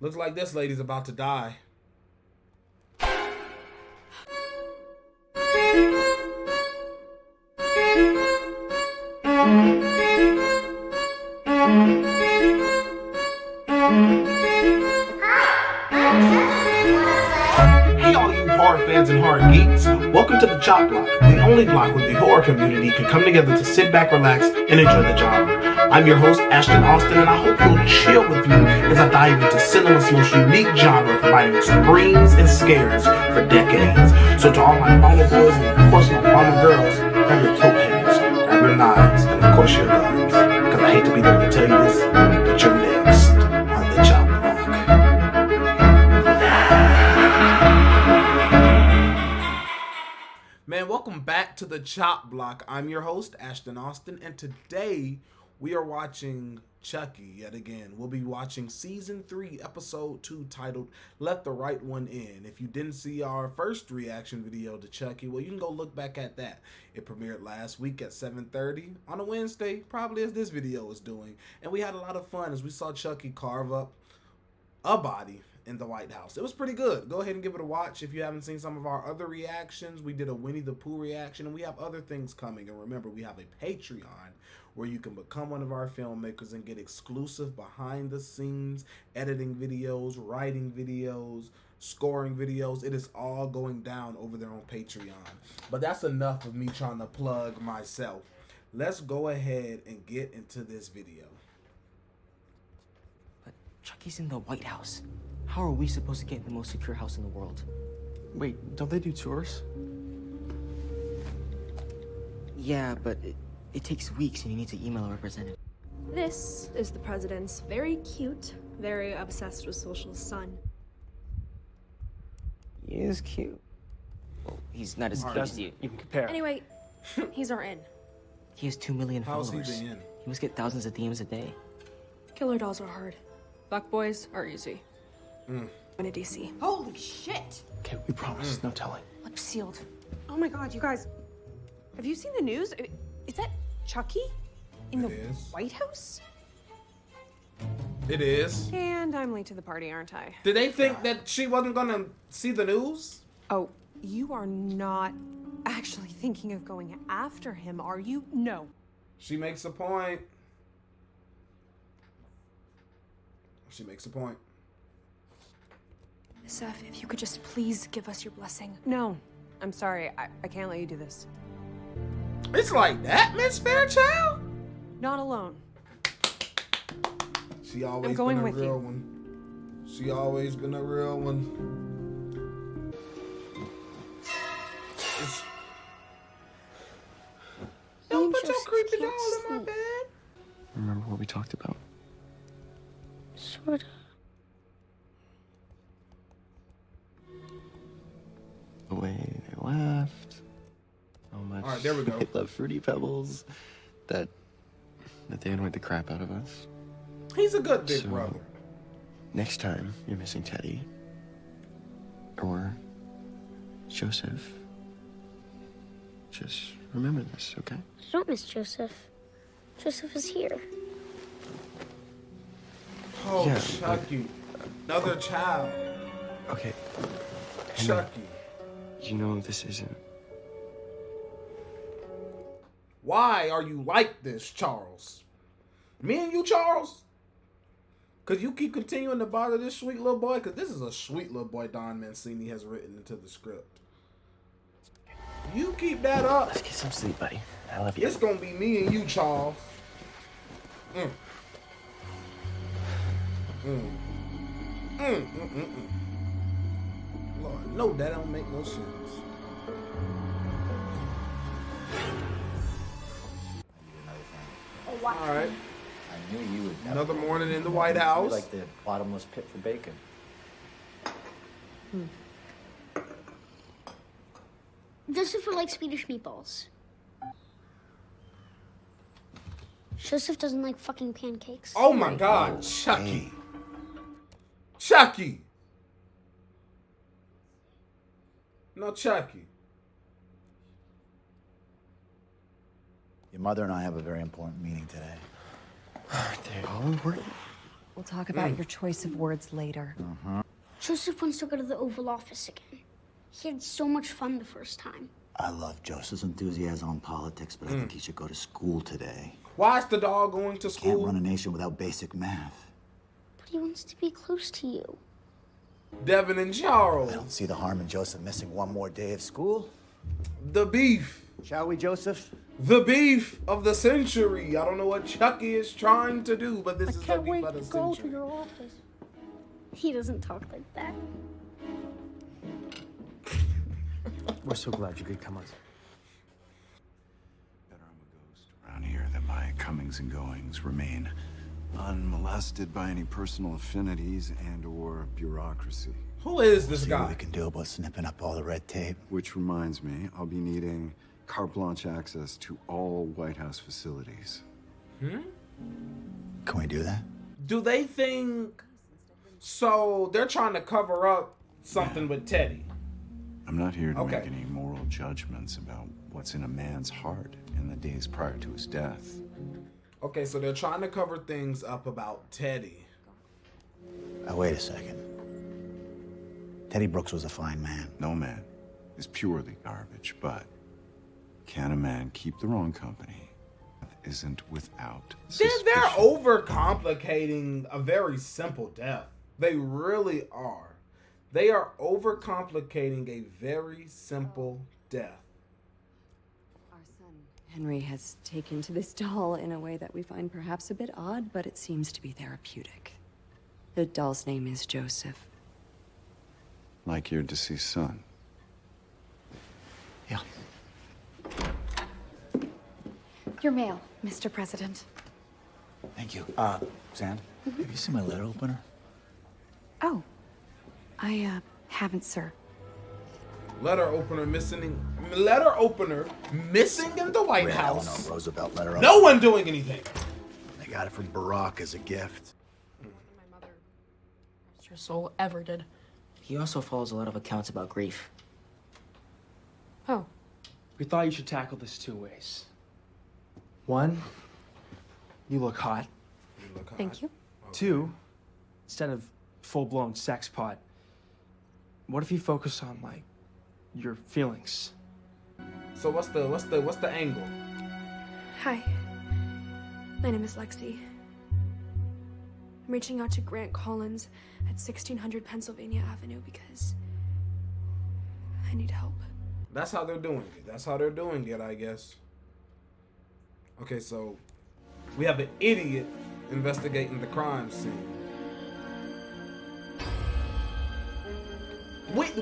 Looks like this lady's about to die. Hey all you horror fans and horror geeks, welcome to the Chop Block, the only block where the horror community can come together to sit back, relax, and enjoy the genre. I'm your host, Ashton Austin, and I hope you'll chill with me as I dive into cinema's most unique genre, providing screams and scares for decades. So to all my final boys and of course my final girls, grab your coat hangers, grab your knives, and of course your guns, because I hate to be there to tell you this, but you're next on the Chop Block. Man, welcome back to the Chop Block. I'm your host, Ashton Austin, and today we are watching Chucky yet again. We'll be watching Season 3, Episode 2, titled Let the Right One In. If you didn't see our first reaction video to Chucky, well, you can go look back at that. It premiered last week at 7:30 on a Wednesday, probably as this video is doing. And we had a lot of fun as we saw Chucky carve up a body in the White House. It was pretty good. Go ahead and give it a watch if you haven't seen some of our other reactions. We did a Winnie the Pooh reaction, and we have other things coming. And remember, we have a Patreon where you can become one of our filmmakers and get exclusive behind the scenes editing videos, writing videos, scoring videos. It is all going down over there on Patreon. But that's enough of me trying to plug myself. Let's go ahead and get into this video. But Chucky's in the White House. How are we supposed to get in the most secure house in the world? Wait, don't they do tours? Yeah, but it takes weeks and you need to email a representative. This is the president's very cute, very obsessed with social son. He is cute. Well, he's not as cute as you. You can compare. Anyway, he's our in. He has 2 million How's followers. he been? He must get thousands of DMs a day. Killer dolls are hard. Fuck boys are easy. In a DC. Holy shit! Okay, we promise, no telling. Lips sealed. Oh my god, you guys. Have you seen the news? Is that Chucky? In the White House? It is. And I'm late to the party, aren't I? Did they think that she wasn't gonna see the news? Oh, you are not actually thinking of going after him, are you? No. She makes a point. She makes a point. Seth, if you could just please give us your blessing. No. I'm sorry. I can't let you do this. It's like that, Miss Fairchild? Not alone. She always I'm going been a with real you. one. She always been a real one. Don't put your creepy doll in my bed. Remember what we talked about? Sorta. The way they laughed. How much All right, there we go. they love Fruity Pebbles. That they annoyed the crap out of us. He's a good big So- brother. Next time you're missing Teddy. Or Joseph. Just remember this, okay? I don't miss Joseph. Joseph is here. Oh, Yeah, Chucky. Another child. Okay. Chucky. You know this isn't. Why are you like this, Charles? Me and you, Charles? Because you keep continuing to bother this sweet little boy? Because this is a sweet little boy Don Mancini has written into the script. You keep that up, Let's get some sleep, buddy. I love you. it's going to be me and you, Charles. Lord, no, that don't make no sense. All right. I knew you would. Another morning in the White House. Like the bottomless pit for bacon. Joseph would like Swedish meatballs. Joseph doesn't like fucking pancakes. Oh my God, Chucky. Chucky. No, Chucky. Your mother and I have a very important meeting today. Aren't they all important? We'll talk about your choice of words later. Joseph wants to go to the Oval Office again. He had so much fun the first time. I love Joseph's enthusiasm on politics, but I think he should go to school today. Why is the dog going to school? Can't run a nation without basic math. But he wants to be close to you. Devin and Charles. I don't see the harm in Joseph missing one more day of school. The beef. Shall we, Joseph? The beef of the century. I don't know what Chucky is trying to do, but this is the beef of the century. Your office. He doesn't talk like that. We're so glad you could come on. Better I'm a ghost around here that my comings and goings remain unmolested by any personal affinities and or bureaucracy. Who is this See guy? what we can do about snipping up all the red tape. Which reminds me, I'll be needing carte blanche access to all White House facilities. Can we do that? Do they think... So, they're trying to cover up something with Teddy. I'm not here to make any moral judgments about what's in a man's heart in the days prior to his death. Okay, so they're trying to cover things up about Teddy. Wait a second. Teddy Brooks was a fine man. No man is purely garbage, but can a man keep the wrong company? Isn't without suspicion. They're overcomplicating a very simple death. They really are. They are overcomplicating a very simple death. Our son, Henry, has taken to this doll in a way that we find perhaps a bit odd, but it seems to be therapeutic. The doll's name is Joseph. Like your deceased son. Yeah. Your mail, Mr. President. Thank you. Sand, have you seen my letter opener? Oh, I haven't, sir. Letter opener missing in the White House. Eleanor Roosevelt letter No one doing anything. I got it from Barack as a gift. My mother, rest her soul, ever did. He also follows a lot of accounts about grief. Oh. We thought you should tackle this two ways. One, you look hot. Thank you. Two, instead of full-blown sex pot, what if you focus on, like, your feelings? So what's the angle? Hi. My name is Lexi. I'm reaching out to Grant Collins at 1600 Pennsylvania Avenue because I need help. That's how they're doing it. That's how they're doing it, I guess. Okay, so we have an idiot investigating the crime scene.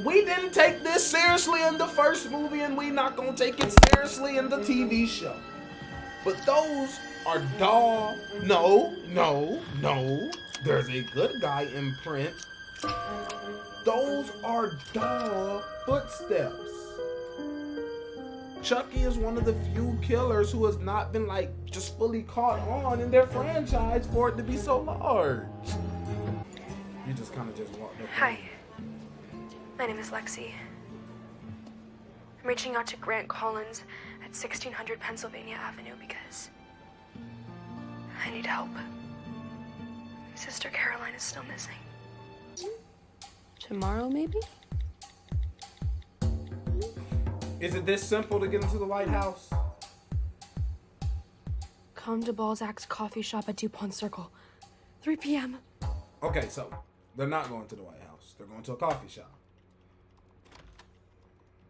We didn't take this seriously in the first movie, and we not gonna take it seriously in the TV show. But those are No. There's a good guy imprint. Those are doll footsteps. Chucky is one of the few killers who has not been, like, just fully caught on in their franchise for it to be so large. You just kind of just walked up. Hi. My name is Lexi. I'm reaching out to Grant Collins at 1600 Pennsylvania Avenue because I need help. My sister Caroline is still missing. Tomorrow, maybe? Is it this simple to get into the White House? Come to Balzac's coffee shop at DuPont Circle. 3 p.m. Okay, so they're not going to the White House. They're going to a coffee shop.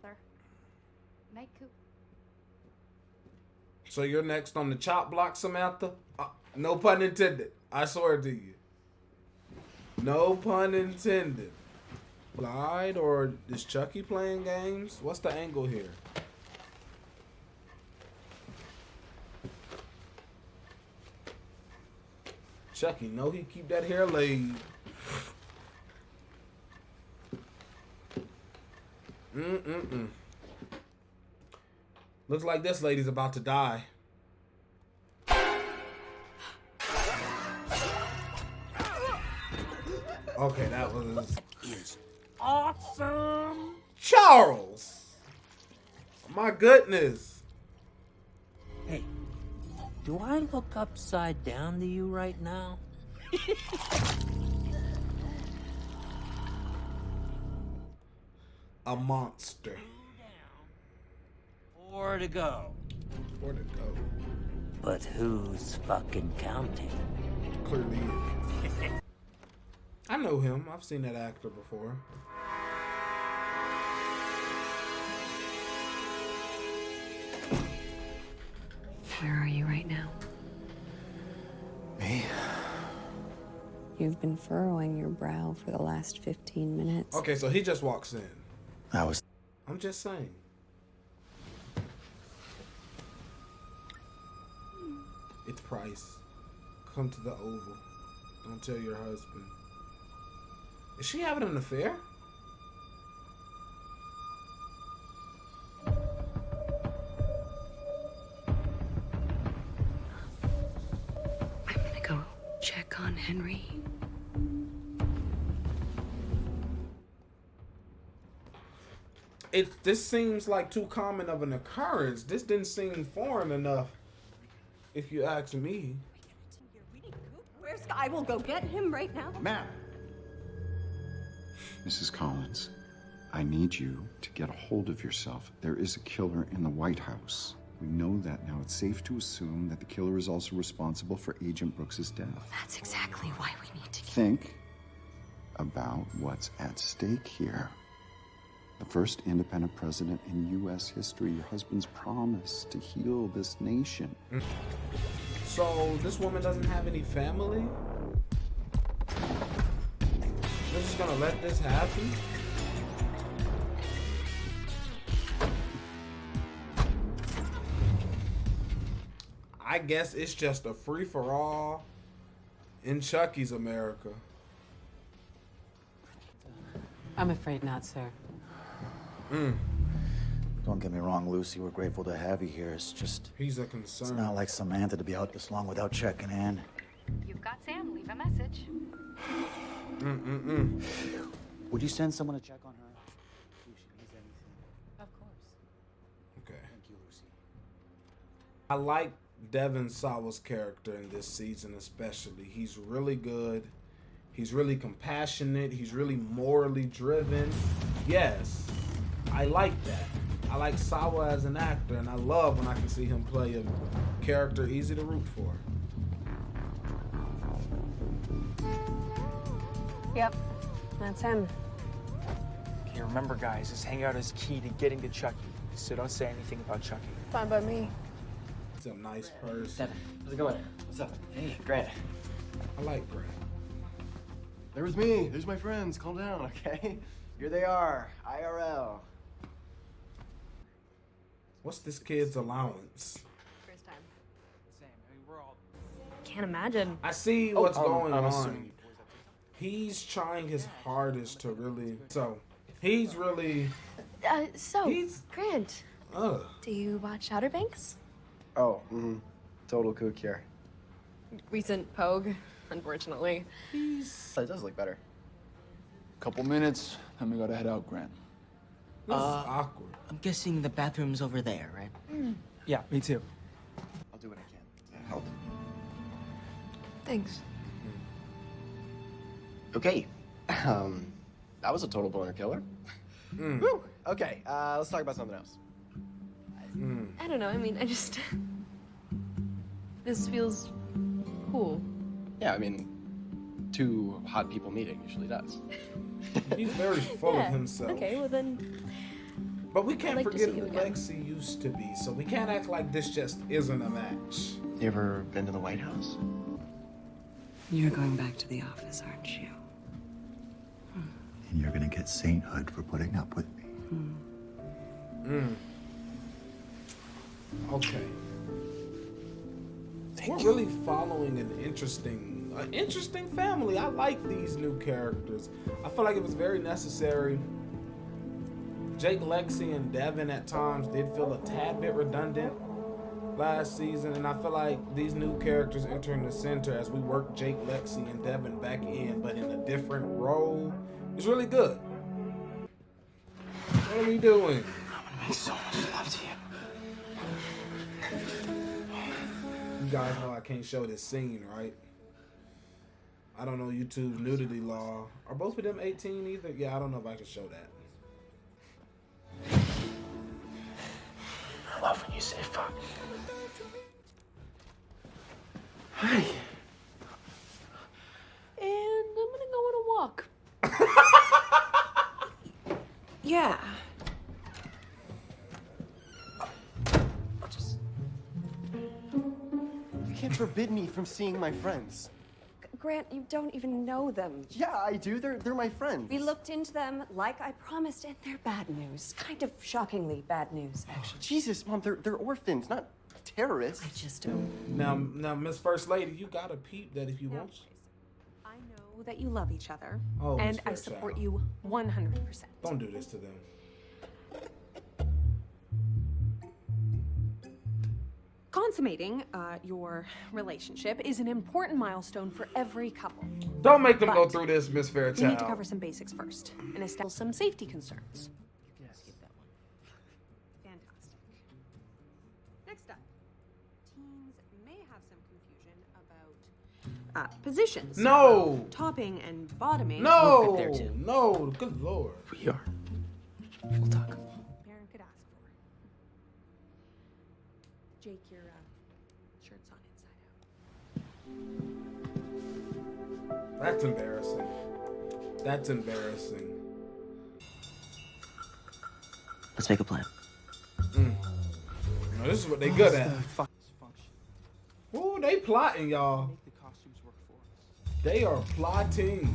Sir. Night coop. So you're next on the chop block, Samantha? No pun intended. I swear to you. No pun intended. Lied, or is Chucky playing games? What's the angle here? Chucky, know he keep that hair laid. Looks like this lady's about to die. Okay, that was awesome. Charles! My goodness. Hey, do I look upside down to you right now? A monster. 4 to go. 4 to go. But who's fucking counting? Clearly. I know him. I've seen that actor before. Where are you right now? Me? You've been furrowing your brow for the last 15 minutes. Okay, so he just walks in. I'm just saying. It's Price. Come to the Oval. Don't tell your husband. Is she having an affair? I'm gonna go check on Henry. This seems like too common of an occurrence. This didn't seem foreign enough, if you ask me. Where's I will go get him right now. Ma'am. Mrs. Collins, I need you to get a hold of yourself. There is a killer in the White House. We know that now. It's safe to assume that the killer is also responsible for Agent Brooks's death. That's exactly why we need to Think about what's at stake here. The first independent president in U.S. history, your husband's promise to heal this nation. So this woman doesn't have any family? They're just gonna let this happen? I guess it's just a free-for-all in Chucky's America. I'm afraid not, sir. Don't get me wrong, Lucy. We're grateful to have you here. It's just... He's a concern. It's not like Samantha to be out this long without checking in. You've got Sam. Leave a message. Would you send someone to check on her? If she needs anything. Of course. Okay. Thank you, Lucy. I like Devon Sawa's character in this season especially. He's really good. He's really compassionate. He's really morally driven. Yes, I like that. I like Sawa as an actor, and I love when I can see him play a character easy to root for. Yep, that's him. Okay, remember guys, this hangout is key to getting to Chucky, so don't say anything about Chucky. Fine by me. He's a nice person. Devin, how's it going? What's up? Hey, Grant. I like Grant. There was me. There's my friends. Calm down, okay? Here they are, IRL. What's this kid's allowance? First time. Same. I mean, we're all... Can't imagine. I see what's going I'm on. assuming. He's trying his hardest to really... So, he's really... Grant, do you watch Outer Banks? Oh, total kook here. Recent pogue, unfortunately. It does look better. Couple minutes, then we gotta head out, Grant. This is awkward. I'm guessing the bathroom's over there, right? Yeah, me too. I'll do what I can to help. Thanks. Okay. That was a total boner killer. Woo! Okay, let's talk about something else. I don't know. I mean, I just... This feels cool. Yeah, I mean, two hot people meeting usually does. He's very full of himself. Okay, well then... But we can't I'd like to forget see who you again. Lexi used to be, so we can't act like this just isn't a match. You ever been to the White House? You're going back to the office, aren't you? And you're gonna get sainthood for putting up with me. Okay. We're really following an interesting family. I like these new characters. I feel like it was very necessary. Jake, Lexi, and Devin at times did feel a tad bit redundant last season, and I feel like these new characters entering the center as we work Jake, Lexi, and Devin back in, but in a different role, is really good. What are we doing? I'm gonna make so much love to you. You guys know I can't show this scene, right? I don't know YouTube's nudity law. Are both of them 18 either? Yeah, I don't know if I can show that. I love when you say fuck. Hi. And I'm gonna go on a walk. Yeah. You can't forbid me from seeing my friends. Grant, you don't even know them. Yeah, I do. They're my friends. We looked into them like I promised, and they're bad news. Kind of shockingly bad news, actually. Jesus, Mom, they're orphans, not terrorists. I just don't. Now, Miss First Lady, you gotta peep that if you want. I know that you love each other, Oh, Miss and I Fairchild. support you 100%. Don't do this to them. Consummating your relationship is an important milestone for every couple. Don't make them go But through this, Miss We need to Fairchild. cover some basics first and establish some safety concerns. Yeah, skip that one. Fantastic. Next up, teens may have some confusion about positions. No! Topping and bottoming. No! there too. No! Good lord. We are. We'll talk. Parent could ask for. Jake, your shirt's on inside out. That's embarrassing. That's embarrassing. Let's make a plan. Now, this is what they good at. Ooh, they plotting, y'all. They are plotting.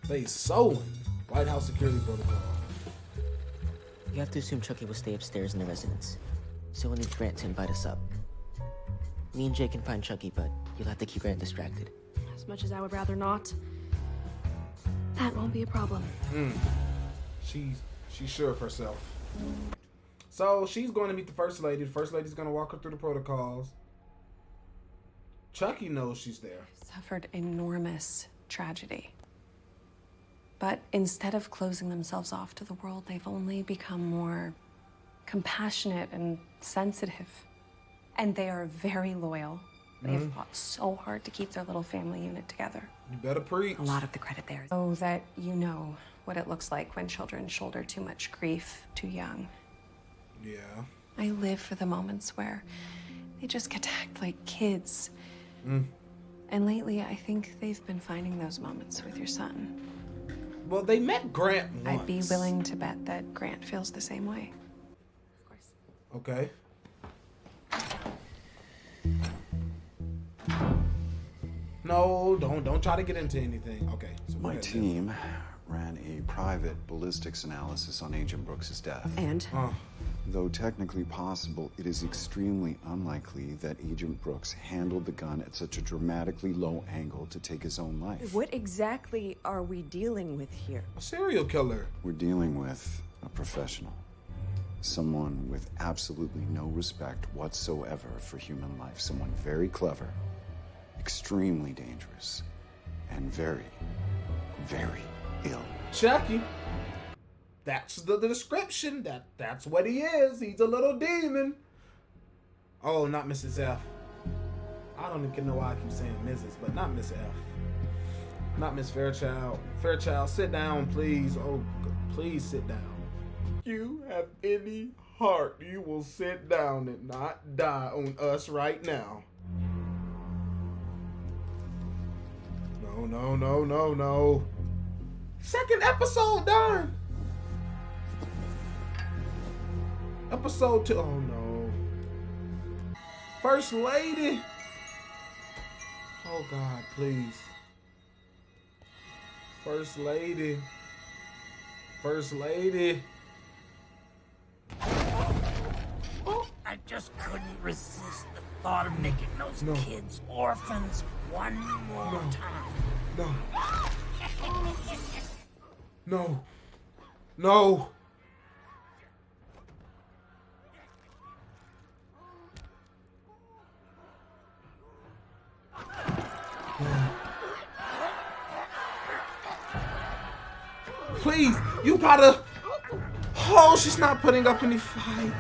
They sewing. White House security protocol. You have to assume Chucky will stay upstairs in the residence. So we'll need Grant to invite us up. Me and Jay can find Chucky, but you'll have to keep Grant distracted. As much as I would rather not, that won't be a problem. She's sure of herself. So she's going to meet the First Lady. The First Lady's going to walk her through the protocols. Chucky knows she's there. Suffered enormous tragedy. But instead of closing themselves off to the world, they've only become more compassionate and sensitive. And they are very loyal. They've fought so hard to keep their little family unit together. You better preach. A lot of the credit there. So that you know what it looks like when children shoulder too much grief too young. Yeah. I live for the moments where they just get to act like kids. And lately, I think they've been finding those moments with your son. Well, they met Grant once. I'd be willing to bet that Grant feels the same way. Okay. No, don't try to get into anything. Okay. So go My ahead, team ran a private ballistics analysis on Agent Brooks' death. And? Though technically possible, it is extremely unlikely that Agent Brooks handled the gun at such a dramatically low angle to take his own life. What exactly are we dealing with here? A serial killer. We're dealing with a professional. Someone with absolutely no respect whatsoever for human life. Someone very clever, extremely dangerous, and very, very ill. Chucky. That's the description. That's what he is. He's a little demon. Oh, not Mrs. F. I don't even know why I keep saying Mrs., but not Miss F. Not Miss Fairchild. Fairchild, sit down, please. Oh, please sit down. You have any heart, you will sit down and not die on us right now. No. Second episode done. Episode 2. Oh no. First Lady. Oh God, please. First Lady. First Lady. I just couldn't resist the thought of making those kids orphans one more time. No. Please, you gotta. Oh, she's not putting up any fight.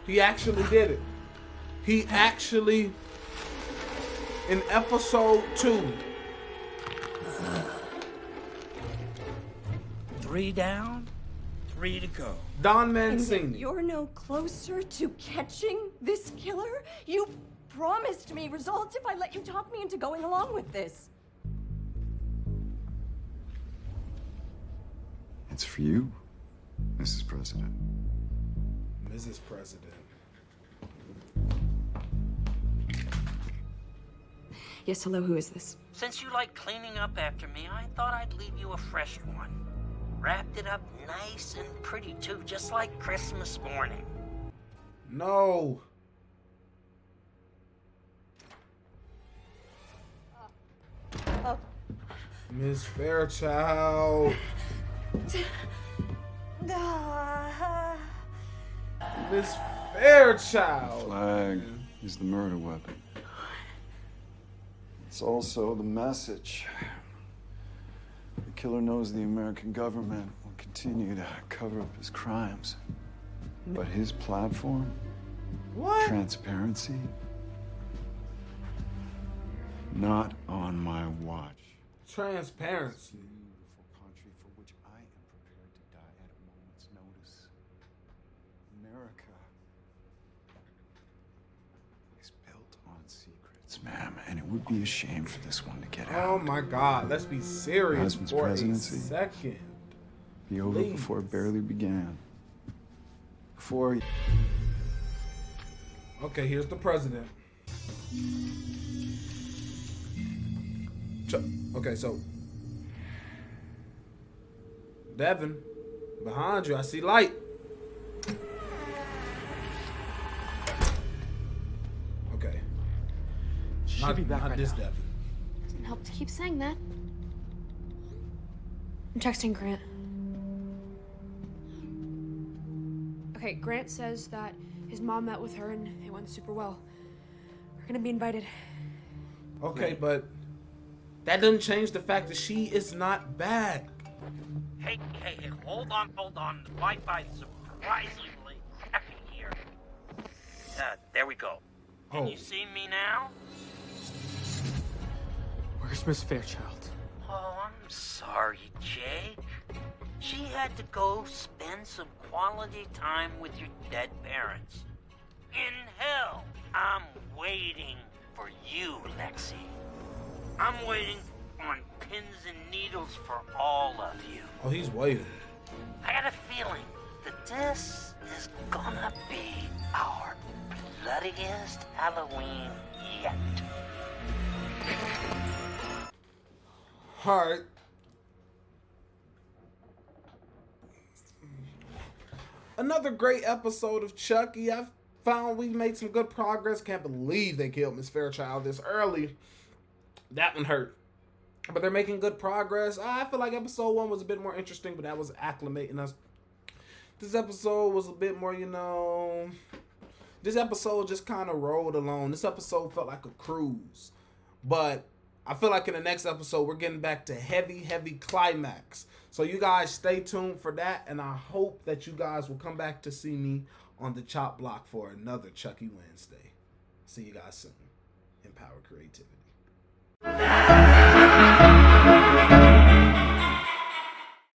He actually did it. He actually, in episode 2. 3 down, 3 to go. Don And Mancini. yet you're no closer to catching this killer? You promised me results if I let you talk me into going along with this. It's for you, Mrs. President. Mrs. President. Yes, hello, who is this? Since you like cleaning up after me, I thought I'd leave you a fresh one. Wrapped it up nice and pretty too, just like Christmas morning. No. Miss Fairchild. Miss Fairchild. Flag is the murder weapon. It's also the message. The killer knows the American government will continue to cover up his crimes. But his platform, what? Transparency, not on my watch. Transparency. Beautiful country for which I am prepared to die at a moment's notice. America is built on secrets, ma'am, and it would be a shame for this one to get out. Oh my God, let's be serious Husband's for presidency. a second. Be over Please. before it barely began. Before. Okay, here's the president. Okay, so Devin, behind you, I see light. Okay. She'll be back not right this now. Devin. Doesn't help to keep saying that. I'm texting Grant. Okay, Grant says that his mom met with her and it went super well. We're gonna be invited. Okay, but that doesn't change the fact that she is not back. Hey, hold on. The Wi-Fi's surprisingly crappy here. There we go. Can you see me now? Where's Miss Fairchild? Oh, I'm sorry, Jake. She had to go spend some quality time with your dead parents. In hell, I'm waiting for you, Lexi. I'm waiting on pins and needles for all of you. Oh, he's waiting. I got a feeling that this is gonna be our bloodiest Halloween yet. All right. Another great episode of Chucky. I found we made some good progress. Can't believe they killed Miss Fairchild this early. That one hurt. But they're making good progress. I feel like episode 1 was a bit more interesting, but that was acclimating us. This episode was a bit more, this episode just kind of rolled along. This episode felt like a cruise. But I feel like in the next episode, we're getting back to heavy climax. So you guys stay tuned for that. And I hope that you guys will come back to see me on the Chop Block for another Chucky Wednesday. See you guys soon. Empower creativity.